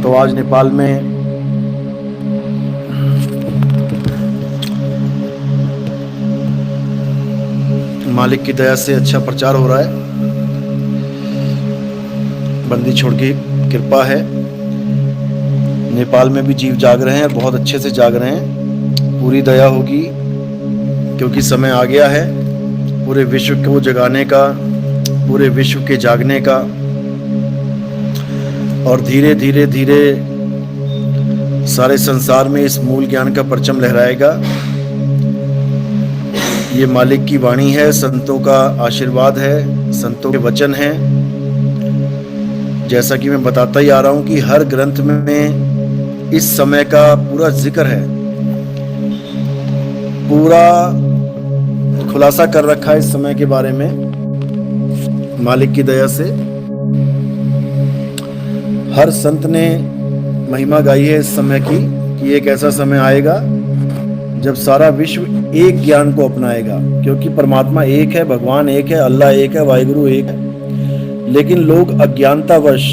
तो आज नेपाल में मालिक की दया से अच्छा प्रचार हो रहा है। बंदी छोड़ की कृपा है। नेपाल में भी जीव जाग रहे हैं, बहुत अच्छे से जाग रहे हैं। पूरी दया होगी क्योंकि समय आ गया है पूरे विश्व को जगाने का, पूरे विश्व के जागने का। और धीरे धीरे धीरे सारे संसार में इस मूल ज्ञान का परचम लहराएगा। ये मालिक की वाणी है, संतों का आशीर्वाद है, संतों के वचन हैं। जैसा कि मैं बताता ही आ रहा हूं कि हर ग्रंथ में इस समय का पूरा जिक्र है, पूरा खुलासा कर रखा है इस समय के बारे में मालिक की दया से। हर संत ने महिमा गाई है इस समय की कि एक ऐसा समय आएगा जब सारा विश्व एक ज्ञान को अपनाएगा, क्योंकि परमात्मा एक है, भगवान एक है, अल्लाह एक है, वाहिगुरु एक है। लेकिन लोग अज्ञानतावश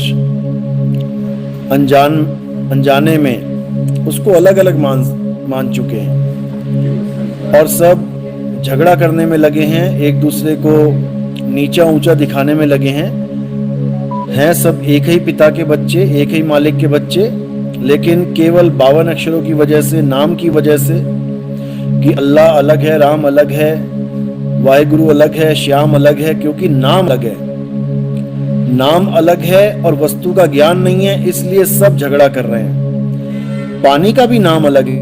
अनजाने में उसको अलग अलग मान चुके हैं और सब झगड़ा करने में लगे हैं, एक दूसरे को नीचा ऊंचा दिखाने में लगे हैं सब एक ही पिता के बच्चे, एक ही मालिक के बच्चे, लेकिन केवल 52 अक्षरों की वजह से, नाम की वजह से कि अल्लाह अलग है, राम अलग है, वाहिगुरु अलग है, श्याम अलग है, क्योंकि नाम अलग है। नाम अलग है और वस्तु का ज्ञान नहीं है, इसलिए सब झगड़ा कर रहे हैं। पानी का भी नाम अलग है,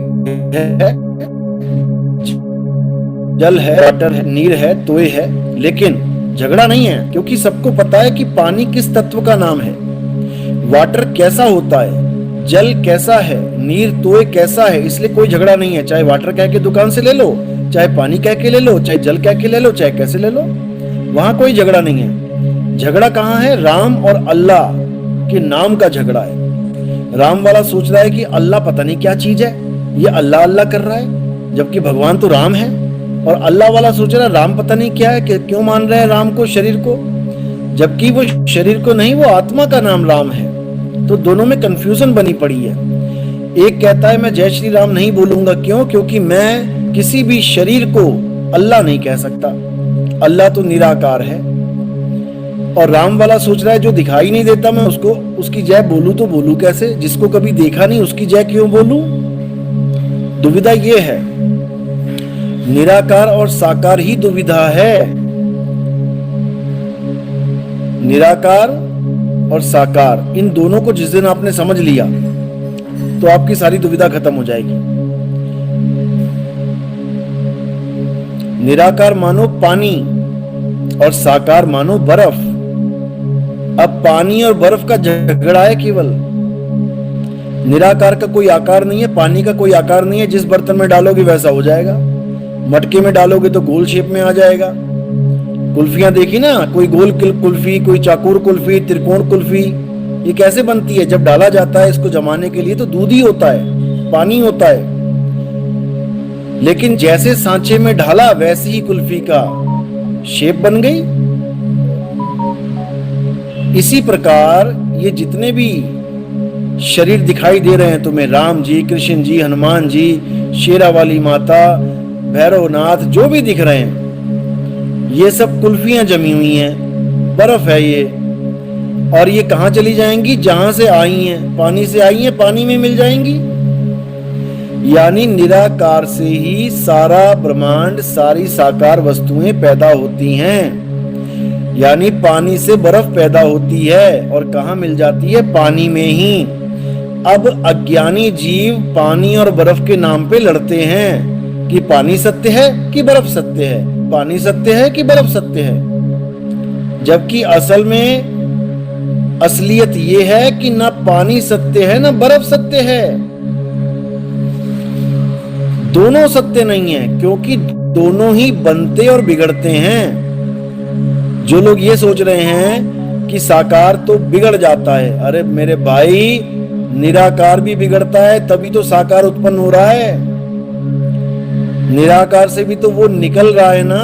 जल है, वाटर है, नीर है, तोय है, लेकिन झगड़ा नहीं है क्योंकि सबको पता है कि पानी किस तत्व का नाम है, वाटर कैसा होता है, जल कैसा है, नीर तोय कैसा है, इसलिए कोई झगड़ा नहीं है। चाहे वाटर कह के दुकान से ले लो, चाहे पानी कह के ले लो, चाहे जल कह के ले लो, चाहे कैसे ले लो, वहां कोई झगड़ा नहीं है। झगड़ा कहाँ है? राम और अल्लाह के नाम का झगड़ा है। राम वाला सोच रहा है कि अल्लाह पता नहीं क्या चीज है, ये अल्लाह अल्लाह कर रहा है, जबकि भगवान तो राम है। और अल्लाह वाला सोच रहा है राम पता नहीं क्या है, क्यों मान रहे हैं राम को, शरीर को, जबकि वो शरीर को नहीं, वो आत्मा का नाम राम है। तो दोनों में कंफ्यूजन बनी पड़ी है। एक कहता है मैं जय श्री राम नहीं बोलूंगा, क्यों? क्योंकि मैं किसी भी शरीर को अल्लाह नहीं कह सकता, अल्लाह तो निराकार है। और राम वाला सोच रहा है जो दिखाई नहीं देता मैं उसको, उसकी जय बोलूं तो बोलूं कैसे, जिसको कभी देखा नहीं उसकी जय क्यों बोलूं? दुविधा ये है। निराकार और साकार ही दुविधा है। निराकार और साकार, इन दोनों को जिस दिन आपने समझ लिया तो आपकी सारी दुविधा खत्म हो जाएगी। निराकार मानो पानी और साकार मानो बर्फ। अब पानी और बर्फ का झगड़ा है केवल। निराकार का कोई आकार नहीं है, पानी का कोई आकार नहीं है, जिस बर्तन में डालोगे वैसा हो जाएगा। मटके में डालोगे तो गोल शेप में आ जाएगा। कुल्फियां देखी ना, कोई गोल कुल्फी, कोई चाकूर कुल्फी, त्रिकोण कुल्फी, ये कैसे बनती है? जब डाला जाता है इसको जमाने के लिए तो दूध ही होता है, पानी होता है, लेकिन जैसे सांचे में ढाला वैसी ही कुल्फी का शेप बन गई। इसी प्रकार ये जितने भी शरीर दिखाई दे रहे हैं तुम्हें, राम जी, कृष्ण जी, हनुमान जी, शेरा वाली माता, भैरवनाथ, जो भी दिख रहे हैं, ये सब कुल्फियां जमी हुई हैं, बर्फ है ये। और ये कहां चली जाएंगी? जहां से आई हैं, पानी से आई हैं, पानी में मिल जाएंगी। यानी निराकार से ही सारा ब्रह्मांड, सारी साकार वस्तुएं पैदा होती हैं। यानी पानी से बर्फ पैदा होती है और कहां मिल जाती है? पानी में ही। अब अज्ञानी जीव पानी और बर्फ के नाम पे लड़ते हैं कि पानी सत्य है कि बर्फ सत्य है, पानी सत्य है कि बर्फ सत्य है, जबकि असल में असलियत ये है कि ना पानी सत्य है ना बर्फ सत्य है। दोनों सत्य नहीं है, क्योंकि दोनों ही बनते और बिगड़ते हैं। जो लोग ये सोच रहे हैं कि साकार तो बिगड़ जाता है, अरे मेरे भाई, निराकार भी बिगड़ता है, तभी तो साकार उत्पन्न हो रहा है। निराकार से भी तो वो निकल रहा है ना,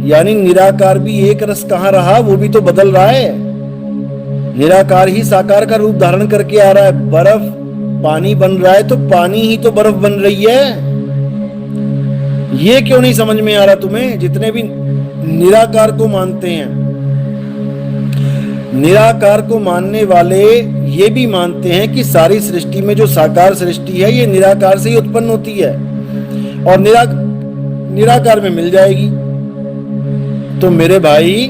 यानी निराकार भी एक रस कहां रहा, वो भी तो बदल रहा है। निराकार ही साकार का रूप धारण करके आ रहा है। बर्फ पानी बन रहा है तो पानी ही तो बर्फ बन रही है। ये क्यों नहीं समझ में आ रहा तुम्हें? जितने भी निराकार को मानते हैं, निराकार को मानने वाले ये भी मानते हैं कि सारी सृष्टि में जो साकार सृष्टि है ये निराकार से ही उत्पन्न होती है और निराकार में मिल जाएगी। तो मेरे भाई,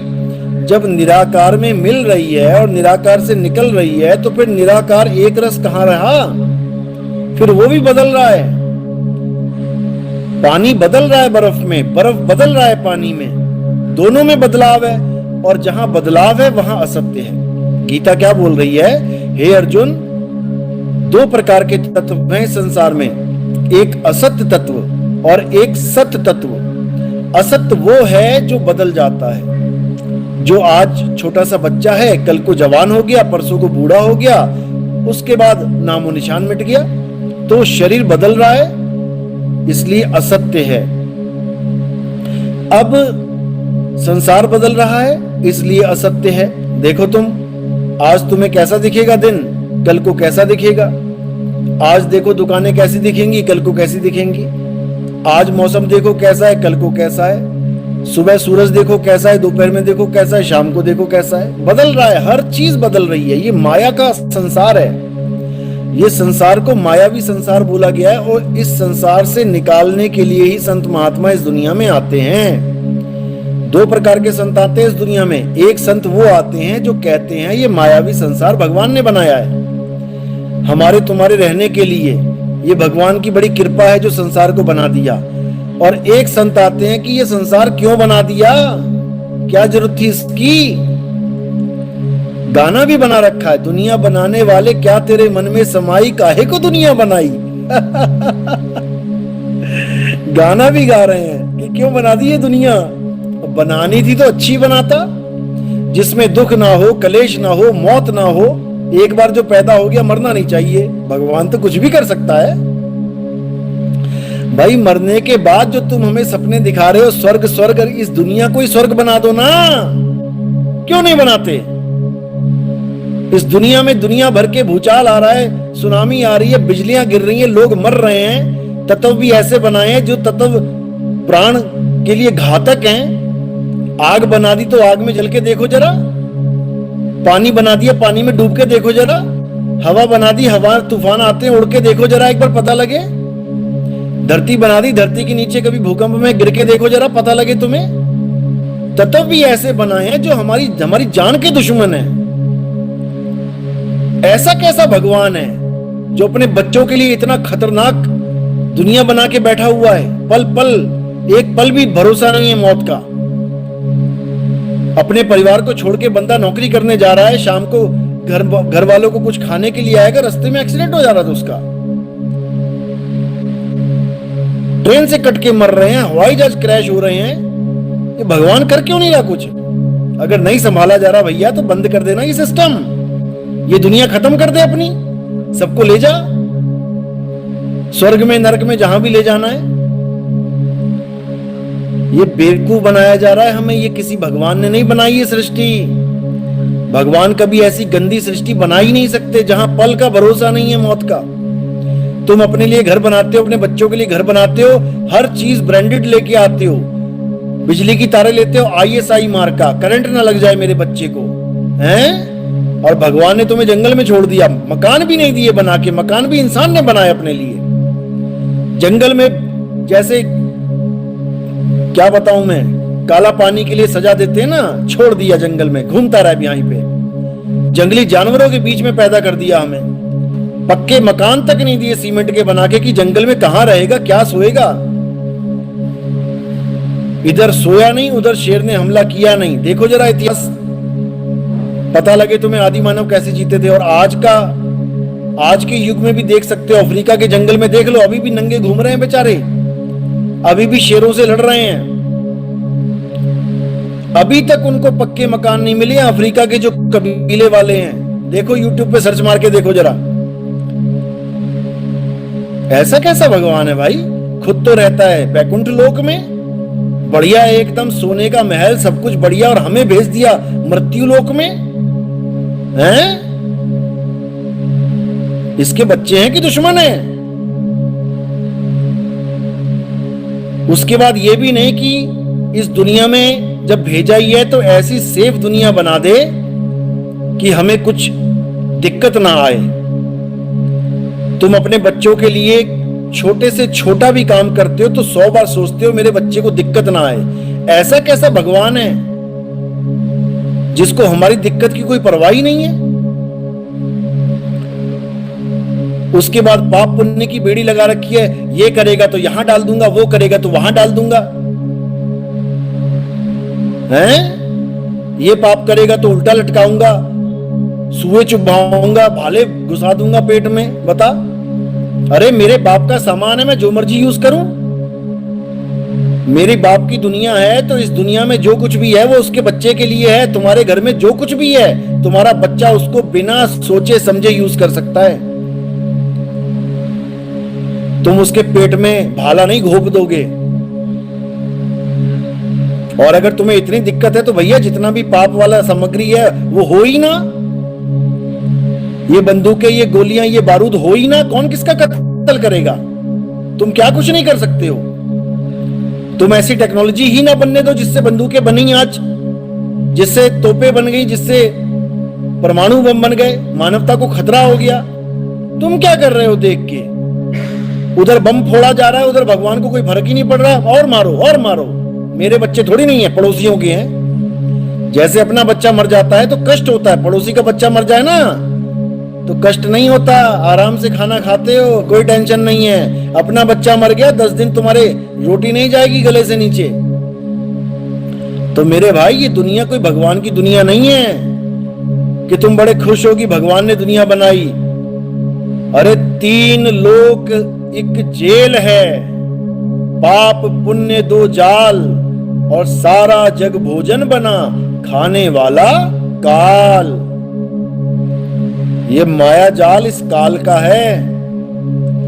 जब निराकार में मिल रही है और निराकार से निकल रही है तो फिर निराकार एक रस कहां रहा? फिर वो भी बदल रहा है। पानी बदल रहा है बर्फ में, बर्फ बदल रहा है पानी में, दोनों में बदलाव है और जहां बदलाव है वहां असत्य है। गीता क्या बोल रही है? हे अर्जुन, दो प्रकार के तत्व हैं संसार में, एक असत्य तत्व और एक सत्य तत्व। असत्य वो है जो बदल जाता है, जो आज छोटा सा बच्चा है, कल को जवान हो गया, परसों को बूढ़ा हो गया, उसके बाद नामो निशान मिट गया। तो शरीर बदल रहा है, इसलिए असत्य है। अब संसार बदल रहा है, इसलिए असत्य है। देखो तुम, आज तुम्हें कैसा दिखेगा दिन, कल को कैसा दिखेगा। आज देखो दुकानें कैसी दिखेंगी, कल को कैसी दिखेंगी। आज मौसम देखो कैसा है, कल को कैसा है। सुबह सूरज देखो कैसा है, दोपहर में देखो कैसा है, शाम को देखो कैसा है। बदल रहा है, हर चीज बदल रही है। ये माया का संसार है। ये संसार को मायावी संसार बोला गया है और इस संसार से निकालने के लिए ही संत महात्मा इस दुनिया में आते हैं। दो प्रकार के संत आते हैं इस दुनिया में। एक संत वो आते हैं जो कहते हैं ये मायावी संसार भगवान ने बनाया है हमारे तुम्हारे रहने के लिए, ये भगवान की बड़ी कृपा है जो संसार को बना दिया। और एक संत आते हैं कि ये संसार क्यों बना दिया, क्या जरूरत थी इसकी। गाना भी बना रखा है, दुनिया बनाने वाले क्या तेरे मन में समाई, काहे को दुनिया बनाई। गाना भी गा रहे हैं कि क्यों बना दी ये दुनिया। बनानी थी तो अच्छी बनाता, जिसमें दुख ना हो, कलेश ना हो, मौत ना हो। एक बार जो पैदा हो गया मरना नहीं चाहिए। भगवान तो कुछ भी कर सकता है भाई। मरने के बाद जो तुम हमें सपने दिखा रहे हो स्वर्ग स्वर्ग, इस दुनिया को ही स्वर्ग बना दो ना, क्यों नहीं बनाते। इस दुनिया में दुनिया भर के भूचाल आ रहा है, सुनामी आ रही है, बिजलियां गिर रही हैं, लोग मर रहे हैं। तत्व भी ऐसे बनाए हैं जो तत्व प्राण के लिए घातक हैं। आग बना दी तो आग में जल के देखो जरा, पानी बना दिया पानी में डूब के देखो जरा, हवा बना दी, हवा तूफान आते हैं उड़ के देखो जरा, एक बार पता लगे। धरती बना दी, धरती के नीचे कभी भूकंप में गिर के देखो जरा, पता लगे तुम्हें। तत्व भी ऐसे बनाए हैं जो हमारी जान के दुश्मन है। ऐसा कैसा भगवान है जो अपने बच्चों के लिए इतना खतरनाक दुनिया बना के बैठा हुआ है। पल पल, एक पल भी भरोसा नहीं है मौत का। अपने परिवार को छोड़ के बंदा नौकरी करने जा रहा है, शाम को घर वालों को कुछ खाने के लिए आएगा, रास्ते में एक्सीडेंट हो जा रहा था उसका, ट्रेन से कट के मर रहे हैं, हवाई जहाज क्रैश हो रहे हैं। ये भगवान कर क्यों नहीं रहा कुछ? अगर नहीं संभाला जा रहा भैया तो बंद कर देना ये सिस्टम, ये दुनिया खत्म कर दे अपनी, सबको ले जा स्वर्ग में नरक में जहां भी ले जाना है। ये बेवकूफ बनाया जा रहा है हमें। ये किसी भगवान ने नहीं बनाई ये सृष्टि। भगवान कभी ऐसी गंदी सृष्टि बना ही नहीं सकते जहां पल का भरोसा नहीं है मौत का। तुम अपने लिए घर बनाते हो, अपने बच्चों के लिए घर बनाते हो, हर चीज ब्रांडेड लेके आते हो, बिजली की तारें लेते हो ISI मार्क का, करंट ना लग जाए मेरे बच्चे को, हैं? और भगवान ने तुम्हें जंगल में छोड़ दिया, मकान भी नहीं दिए बना के। मकान भी इंसान ने बनाया अपने लिए। जंगल में जैसे क्या बताऊं मैं, काला पानी के लिए सजा देते हैं ना, छोड़ दिया जंगल में, घूमता रहा यहीं पे। जंगली जानवरों के बीच में पैदा कर दिया हमें। पक्के मकान तक नहीं दिए सीमेंट के बना के कि जंगल में कहां रहेगा, क्या सोएगा। इधर सोया नहीं, उधर शेर ने हमला किया नहीं। देखो जरा इतिहास, पता लगे तुम्हें आदि मानव कैसे जीते थे। और आज के युग में भी देख सकते हो, अफ्रीका के जंगल में देख लो, अभी भी नंगे घूम रहे हैं बेचारे, अभी भी शेरों से लड़ रहे हैं। अभी तक उनको पक्के मकान नहीं मिले अफ्रीका के जो कबीले वाले हैं। देखो यूट्यूब पे सर्च मार के देखो जरा। ऐसा कैसा भगवान है भाई? खुद तो रहता है बैकुंठ लोक में, बढ़िया एकदम सोने का महल, सब कुछ बढ़िया, और हमें भेज दिया मृत्यु लोक में। हैं? इसके बच्चे हैं कि दुश्मन है? उसके बाद ये भी नहीं कि इस दुनिया में जब भेजा ही है तो ऐसी सेफ दुनिया बना दे कि हमें कुछ दिक्कत ना आए। तुम अपने बच्चों के लिए छोटे से छोटा भी काम करते हो तो 100 बार सोचते हो मेरे बच्चे को दिक्कत ना आए। ऐसा कैसा भगवान है जिसको हमारी दिक्कत की कोई परवाह ही नहीं है? उसके बाद पाप पुण्य की बेड़ी लगा रखी है, ये करेगा तो यहां डाल दूंगा, वो करेगा तो वहां डाल दूंगा। हैं? ये पाप करेगा तो उल्टा लटकाऊंगा, सुए चुभाऊंगा, भाले घुसा दूंगा पेट में। बता, अरे मेरे बाप का सामान है, मैं जो मर्जी यूज करूं। मेरे बाप की दुनिया है तो इस दुनिया में जो कुछ भी है वो उसके बच्चे के लिए है। तुम्हारे घर में जो कुछ भी है तुम्हारा बच्चा उसको बिना सोचे समझे यूज कर सकता है। तुम उसके पेट में भाला नहीं घोप दोगे। और अगर तुम्हें इतनी दिक्कत है तो भैया जितना भी पाप वाला सामग्री है वो हो ही ना। ये बंदूकें, ये गोलियां, ये बारूद हो ही ना। कौन किसका कत्ल करेगा? तुम क्या कुछ नहीं कर सकते हो। तुम ऐसी टेक्नोलॉजी ही ना बनने दो जिससे बंदूकें बनी आज, जिससे तोपें बन गई, जिससे परमाणु बम बन गए, मानवता को खतरा हो गया। तुम क्या कर रहे हो देख के? उधर बम फोड़ा जा रहा है, उधर भगवान को कोई फर्क ही नहीं पड़ रहा। और मारो और मारो। मेरे बच्चे थोड़ी नहीं है, पड़ोसियों के हैं। जैसे अपना बच्चा मर जाता है तो कष्ट होता है, पड़ोसी का बच्चा मर जाए ना तो कष्ट नहीं होता। आराम से खाना खाते हो, कोई टेंशन नहीं है। अपना बच्चा मर गया 10 दिन तुम्हारे रोटी नहीं जाएगी गले से नीचे। तो मेरे भाई ये दुनिया कोई भगवान की दुनिया नहीं है कि तुम बड़े खुश हो कि भगवान ने दुनिया बनाई। अरे 3 लोक एक जेल है, पाप पुण्य 2 जाल, और सारा जग भोजन बना, खाने वाला काल। ये माया जाल इस काल का है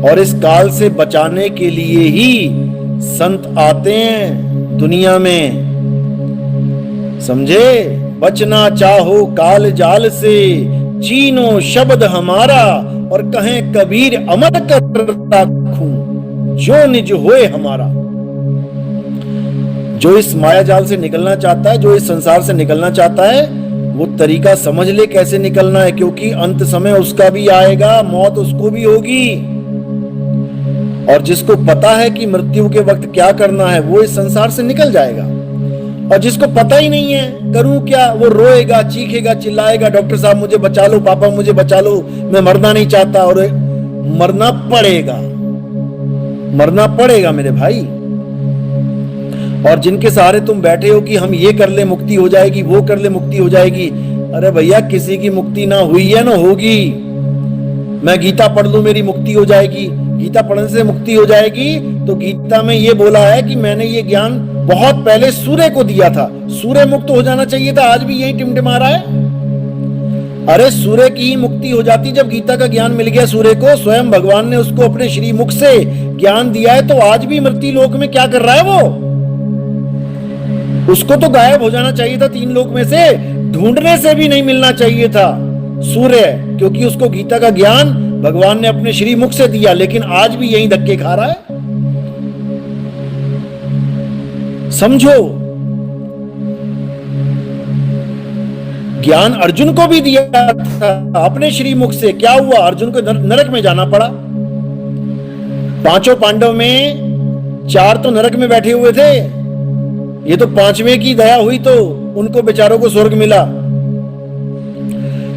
और इस काल से बचाने के लिए ही संत आते हैं दुनिया में। समझे? बचना चाहो काल जाल से, चीनो शब्द हमारा, और कहें कबीर अमर कर राखूं, जो निज होए हमारा। जो इस माया जाल से निकलना चाहता है, जो इस संसार से निकलना चाहता है, वो तरीका समझ ले कैसे निकलना है, क्योंकि अंत समय उसका भी आएगा, मौत उसको भी होगी। और जिसको पता है कि मृत्यु के वक्त क्या करना है वो इस संसार से निकल जाएगा। और जिसको पता ही नहीं है करूं क्या, वो रोएगा, चीखेगा, चिल्लाएगा, डॉक्टर साहब मुझे बचा लो, पापा मुझे बचा लो, मैं मरना नहीं चाहता। और मरना पड़ेगा, मरना पड़ेगा मेरे भाई। और जिनके सहारे तुम बैठे हो कि हम ये कर ले मुक्ति हो जाएगी, वो कर ले मुक्ति हो जाएगी, अरे भैया किसी की मुक्ति ना हुई है ना होगी। मैं गीता पढ़ लूं मेरी मुक्ति हो जाएगी, गीता पढ़ने से मुक्ति हो जाएगी? तो गीता में ये बोला है कि मैंने ये ज्ञान बहुत पहले सूर्य को दिया था, सूर्य मुक्त हो जाना चाहिए था, आज भी यही टिमटिमा रहा है। अरे सूर्य की ही मुक्ति हो जाती जब गीता का ज्ञान मिल गया सूर्य को, स्वयं भगवान ने उसको अपने श्री मुख से ज्ञान दिया है, तो आज भी मृत्यु लोक में क्या कर रहा है वो? उसको तो गायब हो जाना चाहिए था 3 लोक में से, ढूंढने से भी नहीं मिलना चाहिए था सूर्य, क्योंकि उसको गीता का ज्ञान भगवान ने अपने श्री मुख से दिया, लेकिन आज भी यही धक्के खा रहा है। समझो, ज्ञान अर्जुन को भी दिया था अपने श्री मुख से। क्या हुआ? अर्जुन को नरक में जाना पड़ा। 5 पांडव में 4 तो नरक में बैठे हुए थे, ये तो 5वें की दया हुई तो उनको बेचारों को स्वर्ग मिला।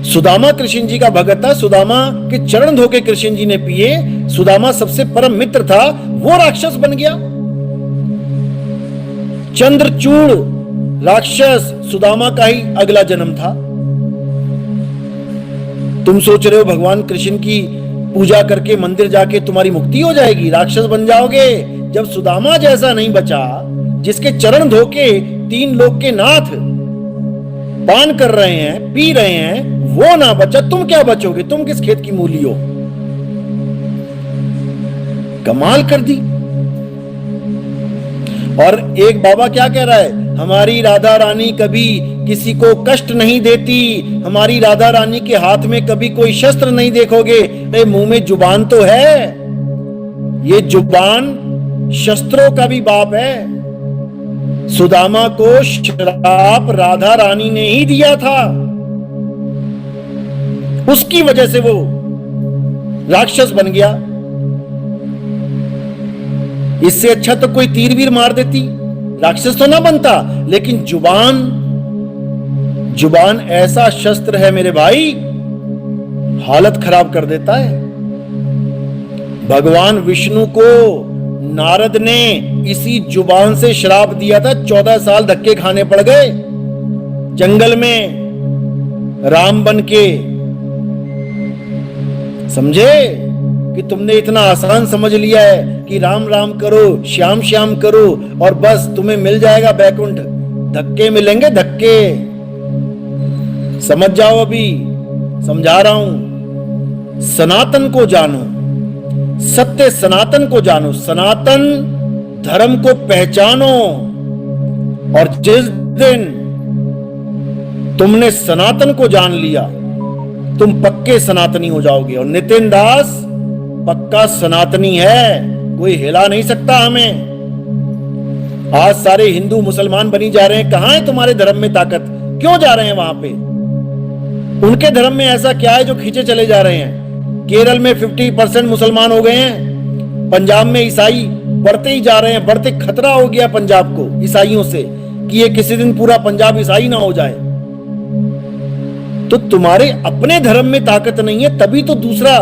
सुदामा कृष्ण जी का भगत था, सुदामा के चरण धोके कृष्ण जी ने पिए, सुदामा सबसे परम मित्र था, वो राक्षस बन गया। चंद्रचूड़ राक्षस सुदामा का ही अगला जन्म था। तुम सोच रहे हो भगवान कृष्ण की पूजा करके मंदिर जाके तुम्हारी मुक्ति हो जाएगी, राक्षस बन जाओगे? जब सुदामा जैसा नहीं बचा, जिसके चरण धोके 3 लोक के नाथ पान कर रहे हैं, पी रहे हैं, वो ना बचा, तुम क्या बचोगे? तुम किस खेत की मूली हो? कमाल कर दी। और एक बाबा क्या कह रहा है, हमारी राधा रानी कभी किसी को कष्ट नहीं देती, हमारी राधा रानी के हाथ में कभी कोई शस्त्र नहीं देखोगे। अरे मुंह में जुबान तो है, ये जुबान शस्त्रों का भी बाप है। सुदामा को श्राप राधा रानी ने ही दिया था, उसकी वजह से वो राक्षस बन गया। इससे अच्छा तो कोई तीर वीर मार देती, राक्षस तो ना बनता। लेकिन जुबान ऐसा शस्त्र है मेरे भाई, हालत खराब कर देता है। भगवान विष्णु को नारद ने इसी जुबान से श्राप दिया था, 14 साल धक्के खाने पड़ गए जंगल में राम बन के। समझे कि तुमने इतना आसान समझ लिया है कि राम राम करो, श्याम श्याम करो और बस तुम्हें मिल जाएगा बैकुंठ। धक्के मिलेंगे, धक्के। समझ जाओ, अभी समझा रहा हूं। सनातन को जानो, सत्य सनातन को जानो, सनातन धर्म को पहचानो। और जिस दिन तुमने सनातन को जान लिया, तुम पक्के सनातनी हो जाओगे। और नितिन दास पक्का सनातनी है, कोई हिला नहीं सकता हमें। आज सारे हिंदू मुसलमान बनी जा रहे हैं, कहां है तुम्हारे धर्म में ताकत? क्यों जा रहे हैं वहां पे? उनके धर्म में ऐसा क्या है जो खींचे चले जा रहे हैं? केरल में 50% मुसलमान हो गए हैं, पंजाब में ईसाई बढ़ते ही जा रहे हैं, बढ़ते खतरा हो गया पंजाब को ईसाइयों से कि ये किसी दिन पूरा पंजाब ईसाई ना हो जाए। तो तुम्हारे अपने धर्म में ताकत नहीं है, तभी तो दूसरा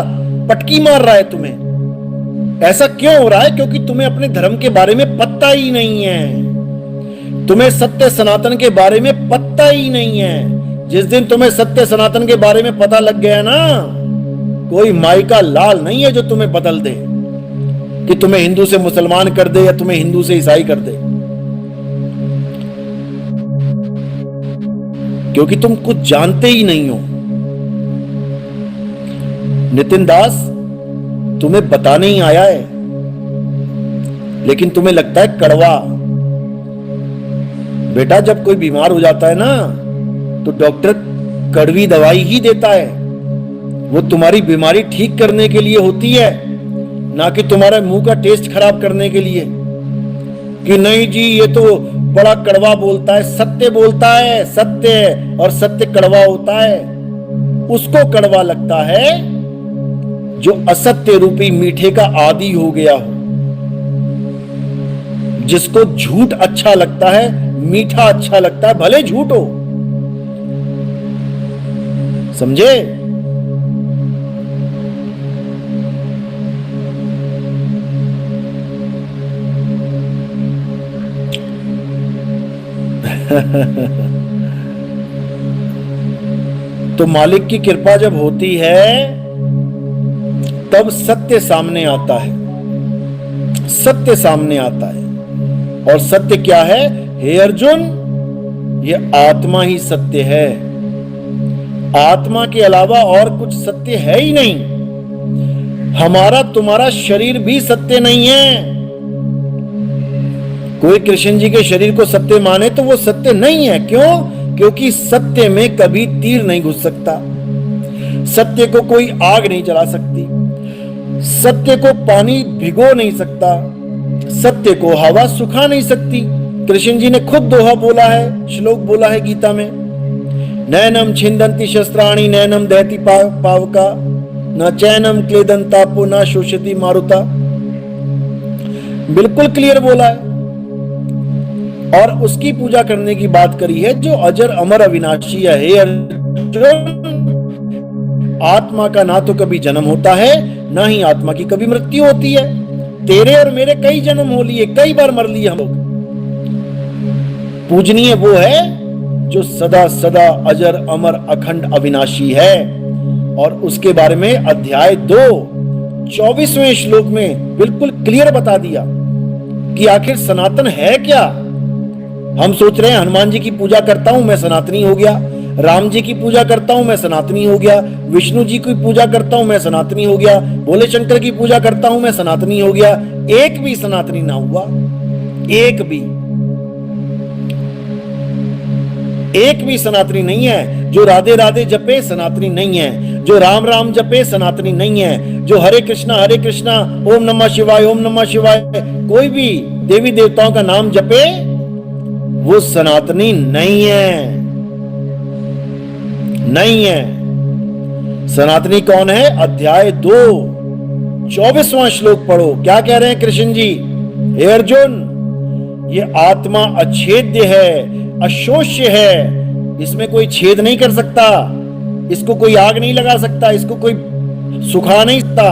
पटकी मार रहा है तुम्हें। ऐसा क्यों हो रहा है? क्योंकि तुम्हें अपने धर्म के बारे में पता ही नहीं है, तुम्हें सत्य सनातन के बारे में पता ही नहीं है। जिस दिन तुम्हें सत्य सनातन के बारे में पता लग गया ना, कोई माई का लाल नहीं है जो तुम्हें बदल दे, कि तुम्हें हिंदू से मुसलमान कर दे या तुम्हें हिंदू से ईसाई कर दे। क्योंकि तुम कुछ जानते ही नहीं हो। नितिन दास तुम्हें बताने ही आया है, लेकिन तुम्हें लगता है कड़वा। बेटा, जब कोई बीमार हो जाता है ना, तो डॉक्टर कड़वी दवाई ही देता है। वो तुम्हारी बीमारी ठीक करने के लिए होती है, ना कि तुम्हारे मुंह का टेस्ट खराब करने के लिए। कि नहीं जी, ये तो बड़ा कड़वा बोलता है। सत्य बोलता है, सत्य, और सत्य कड़वा होता है। उसको कड़वा लगता है जो असत्य रूपी मीठे का आदी हो गया हो, जिसको झूठ अच्छा लगता है, मीठा अच्छा लगता है, भले झूठ हो। समझे? तो मालिक की कृपा जब होती है, तब सत्य सामने आता है। सत्य सामने आता है। और सत्य क्या है? हे अर्जुन, ये आत्मा ही सत्य है। आत्मा के अलावा और कुछ सत्य है ही नहीं। हमारा तुम्हारा शरीर भी सत्य नहीं है। कोई कृष्ण जी के शरीर को सत्य माने तो वो सत्य नहीं है। क्यों? क्योंकि सत्य में कभी तीर नहीं घुस सकता, सत्य को कोई आग नहीं जला सकती, सत्य को पानी भिगो नहीं सकता, सत्य को हवा सुखा नहीं सकती। कृष्ण जी ने खुद दोहा बोला है, श्लोक बोला है गीता में, नैनम छिंदंती शस्त्राणि नैनम दहति पावका न चैनम क्लेदंतापो न शोषति मारुता। बिल्कुल क्लियर बोला है। और उसकी पूजा करने की बात करी है जो अजर अमर अविनाशी है। हे अर्जुन, आत्मा का ना तो कभी जन्म होता है, ना ही आत्मा की कभी मृत्यु होती है। तेरे और मेरे कई जन्म हो लिए, कई बार मर लिए हम लोग। पूजनीय वो है जो सदा सदा अजर अमर अखंड अविनाशी है। और उसके बारे में अध्याय 2 24वें श्लोक में बिल्कुल क्लियर बता दिया कि आखिर सनातन है क्या। हम सोच रहे हैं हनुमान जी की पूजा करता हूं मैं सनातनी हो गया, राम जी की पूजा करता हूं मैं सनातनी हो गया, विष्णु जी की पूजा करता हूं मैं सनातनी हो गया, भोले शंकर की पूजा करता हूं मैं सनातनी हो गया। एक भी सनातनी ना हुआ। एक भी सनातनी नहीं है। जो राधे राधे जपे सनातनी नहीं है, जो राम राम जपे सनातनी नहीं है, जो हरे कृष्णा ओम नमः शिवाय कोई भी देवी देवताओं का नाम जपे वो सनातनी नहीं है, नहीं है। सनातनी कौन है? अध्याय 2 24वां श्लोक पढ़ो। क्या कह रहे हैं कृष्ण जी? हे अर्जुन, ये आत्मा अछेद्य है, अशोष्य है, इसमें कोई छेद नहीं कर सकता, इसको कोई आग नहीं लगा सकता, इसको कोई सुखा नहीं सकता।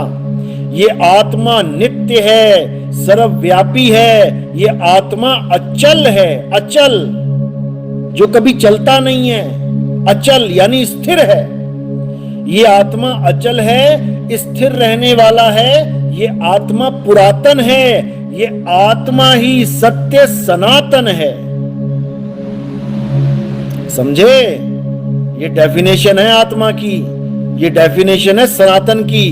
ये आत्मा नित्य है, सर्वव्यापी है, ये आत्मा अचल है, अचल जो कभी चलता नहीं है, अचल यानी स्थिर है। ये आत्मा अचल है, स्थिर रहने वाला है, ये आत्मा पुरातन है, ये आत्मा ही सत्य सनातन है। समझे? ये डेफिनेशन है आत्मा की, ये डेफिनेशन है सनातन की।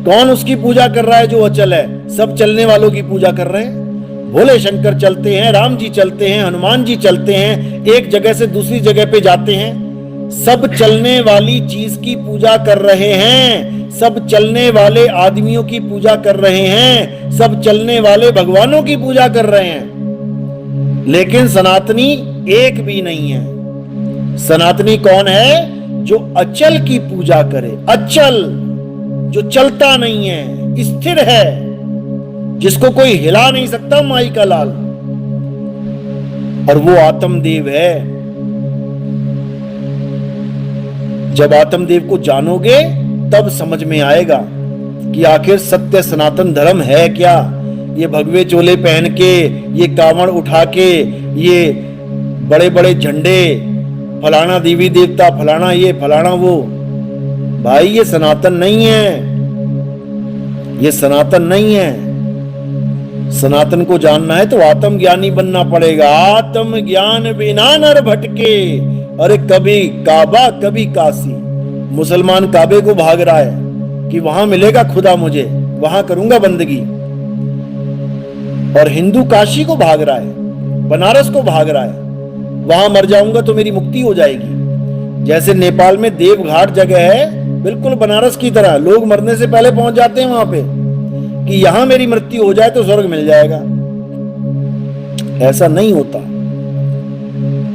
कौन उसकी पूजा कर रहा है? जो अचल है। सब चलने वालों की पूजा कर रहे हैं। भोले शंकर चलते हैं, राम जी चलते हैं, हनुमान जी चलते हैं, एक जगह से दूसरी जगह पे जाते हैं। सब चलने वाली चीज की पूजा कर रहे हैं, सब चलने वाले आदमियों की पूजा कर रहे हैं, सब चलने वाले भगवानों की पूजा कर रहे हैं, लेकिन सनातनी एक भी नहीं है। सनातनी कौन है? जो अचल की पूजा करे, अचल जो चलता नहीं है, स्थिर है, जिसको कोई हिला नहीं सकता, माई का लाल, और वो आत्मदेव है। जब आत्मदेव को जानोगे तब समझ में आएगा कि आखिर सत्य सनातन धर्म है क्या। ये भगवे चोले पहन के, ये कांवड़ उठा के, ये बड़े बड़े झंडे, फलाना देवी देवता, फलाना ये फलाना वो, भाई ये सनातन नहीं है, ये सनातन नहीं है। सनातन को जानना है तो आत्मज्ञानी बनना पड़ेगा। आत्मज्ञान बिना नर भटके। अरे कभी काबा कभी काशी। मुसलमान काबे को भाग रहा है कि वहां मिलेगा खुदा मुझे, वहां करूंगा बंदगी, और हिंदू काशी को भाग रहा है, बनारस को भाग रहा है, वहां मर जाऊंगा तो मेरी मुक्ति हो जाएगी। जैसे नेपाल में देवघाट जगह है, बिल्कुल बनारस की तरह, लोग मरने से पहले पहुंच जाते हैं वहां पे कि यहां मेरी मृत्यु हो जाए तो स्वर्ग मिल जाएगा। ऐसा नहीं होता।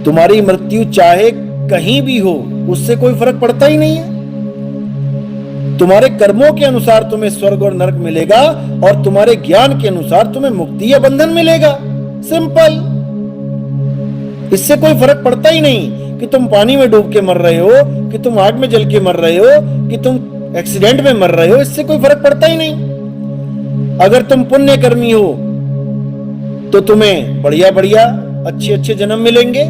तुम्हारी मृत्यु चाहे कहीं भी हो, उससे कोई फर्क पड़ता ही नहीं है। तुम्हारे कर्मों के अनुसार तुम्हें स्वर्ग और नरक मिलेगा, और तुम्हारे ज्ञान के अनुसार तुम्हें मुक्ति या बंधन मिलेगा। सिंपल। इससे कोई फर्क पड़ता ही नहीं कि तुम पानी में डूब के मर रहे हो, कि तुम आग में जल के मर रहे हो, कि तुम एक्सीडेंट में मर रहे हो। इससे कोई फर्क पड़ता ही नहीं। अगर तुम पुण्य कर्मी हो तो तुम्हें बढ़िया बढ़िया अच्छे अच्छे जन्म मिलेंगे,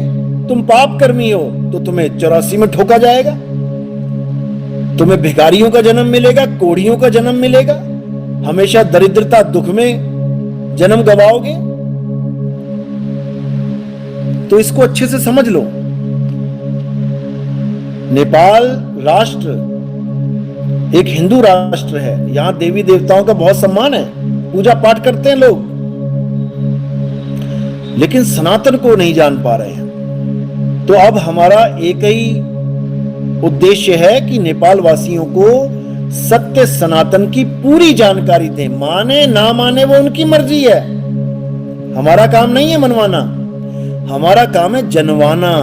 तुम पाप कर्मी हो तो तुम्हें 84 में ठोका जाएगा, तुम्हें भिखारियों का जन्म मिलेगा, कोढ़ियों का जन्म मिलेगा, हमेशा दरिद्रता दुख में जन्म गवाओगे। तो इसको अच्छे से समझ लो। नेपाल राष्ट्र एक हिंदू राष्ट्र है, यहां देवी देवताओं का बहुत सम्मान है, पूजा पाठ करते हैं लोग, लेकिन सनातन को नहीं जान पा रहे हैं। तो अब हमारा एक ही उद्देश्य है कि नेपाल वासियों को सत्य सनातन की पूरी जानकारी दें। माने ना माने वो उनकी मर्जी है, हमारा काम नहीं है मनवाना, हमारा काम है जनवाना।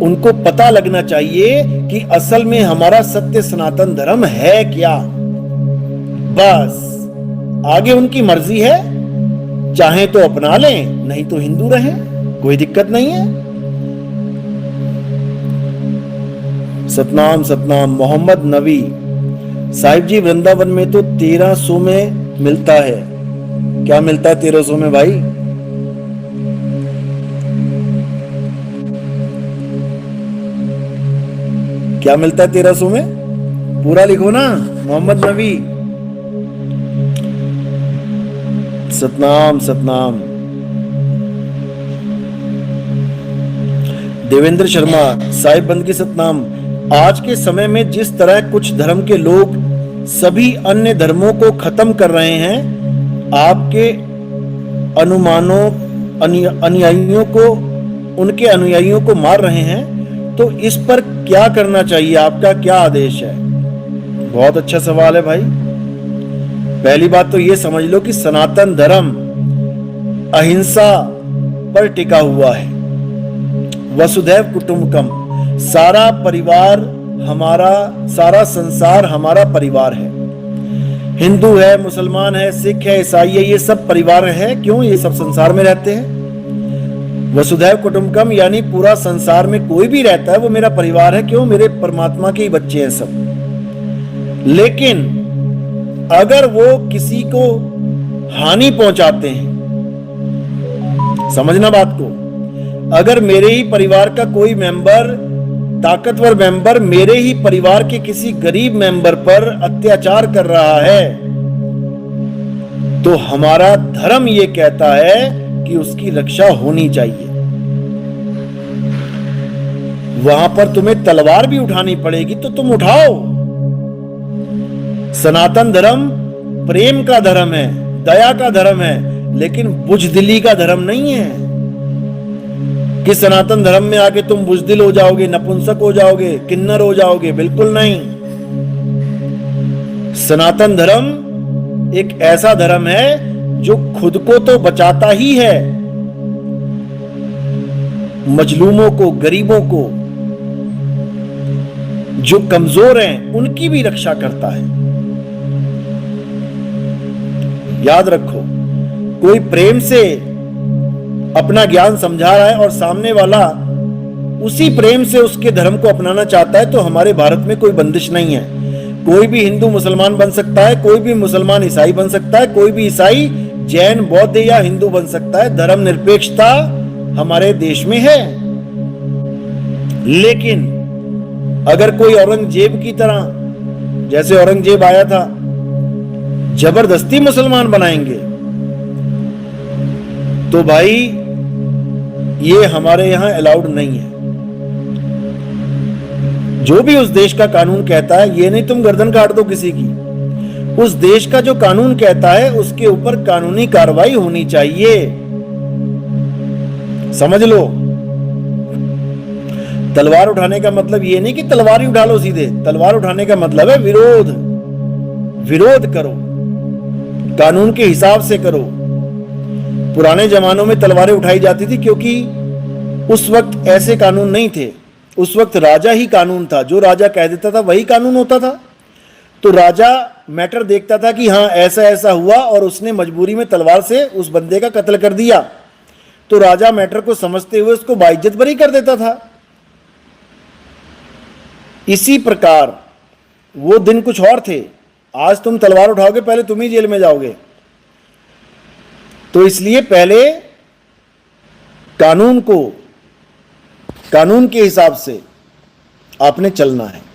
उनको पता लगना चाहिए कि असल में हमारा सत्य सनातन धर्म है क्या। बस आगे उनकी मर्जी है, चाहे तो अपना लें, नहीं तो हिंदू रहें, कोई दिक्कत नहीं है। सतनाम सतनाम। मोहम्मद नबी साहिब जी, वृंदावन में तो 1300 में मिलता है। क्या मिलता है 1300 में भाई? क्या मिलता है 1300 में? पूरा लिखो ना। मोहम्मद नबी। सतनाम सतनाम। देवेंद्र शर्मा साहिब बंदगी सतनाम। आज के समय में जिस तरह कुछ धर्म के लोग सभी अन्य धर्मों को खत्म कर रहे हैं, आपके अनुमानों अनुयायियों को, उनके अनुयायियों को मार रहे हैं, तो इस पर क्या करना चाहिए? आपका क्या आदेश है? बहुत अच्छा सवाल है भाई। पहली बात तो ये समझ लो कि सनातन धर्म अहिंसा पर टिका हुआ है। वसुधैव कुटुंबकम, सारा परिवार हमारा, सारा संसार हमारा परिवार है। हिंदू है, मुसलमान है, सिख है, ईसाई है, ये सब परिवार है। क्यों? ये सब संसार में रहते हैं। वसुधैव कुटुंबकम यानी पूरा संसार में कोई भी रहता है वो मेरा परिवार है। क्यों? मेरे परमात्मा के ही बच्चे हैं सब। लेकिन अगर वो किसी को हानि पहुंचाते हैं, समझना बात को, अगर मेरे ही परिवार का कोई मेंबर, ताकतवर मेंबर, मेरे ही परिवार के किसी गरीब मेंबर पर अत्याचार कर रहा है, तो हमारा धर्म यह कहता है कि उसकी रक्षा होनी चाहिए। वहां पर तुम्हें तलवार भी उठानी पड़ेगी तो तुम उठाओ। सनातन धर्म प्रेम का धर्म है, दया का धर्म है, लेकिन बुजदिली का धर्म नहीं है कि सनातन धर्म में आके तुम बुजदिल हो जाओगे, नपुंसक हो जाओगे, किन्नर हो जाओगे। बिल्कुल नहीं। सनातन धर्म एक ऐसा धर्म है जो खुद को तो बचाता ही है, मजलूमों को, गरीबों को, जो कमजोर हैं उनकी भी रक्षा करता है। याद रखो, कोई प्रेम से अपना ज्ञान समझा रहा है और सामने वाला उसी प्रेम से उसके धर्म को अपनाना चाहता है, तो हमारे भारत में कोई बंदिश नहीं है। कोई भी हिंदू मुसलमान बन सकता है, कोई भी मुसलमान ईसाई बन सकता है, कोई भी ईसाई जैन, बौद्ध या हिंदू बन सकता है। धर्म निरपेक्षता हमारे देश में है। लेकिन अगर कोई औरंगजेब की तरह, जैसे औरंगजेब आया था, जबरदस्ती मुसलमान बनाएंगे, तो भाई ये हमारे यहां अलाउड नहीं है। जो भी उस देश का कानून कहता है, ये नहीं तुम गर्दन काट दो किसी की, उस देश का जो कानून कहता है उसके ऊपर कानूनी कार्रवाई होनी चाहिए। समझ लो। तलवार उठाने का मतलब ये नहीं कि तलवार ही उठा लो सीधे। तलवार उठाने का मतलब है विरोध। विरोध करो, कानून के हिसाब से करो। पुराने जमानों में तलवारें उठाई जाती थी क्योंकि उस वक्त ऐसे कानून नहीं थे। उस वक्त राजा ही कानून था। जो राजा कह देता था वही कानून होता था। तो राजा मैटर देखता था कि हाँ ऐसा ऐसा हुआ और उसने मजबूरी में तलवार से उस बंदे का कत्ल कर दिया, तो राजा मैटर को समझते हुए उसको बाइज्जत बरी कर देता था। इसी प्रकार वो दिन कुछ और थे। आज तुम तलवार उठाओगे, पहले तुम ही जेल में जाओगे। तो इसलिए पहले कानून को, कानून के हिसाब से आपने चलना है।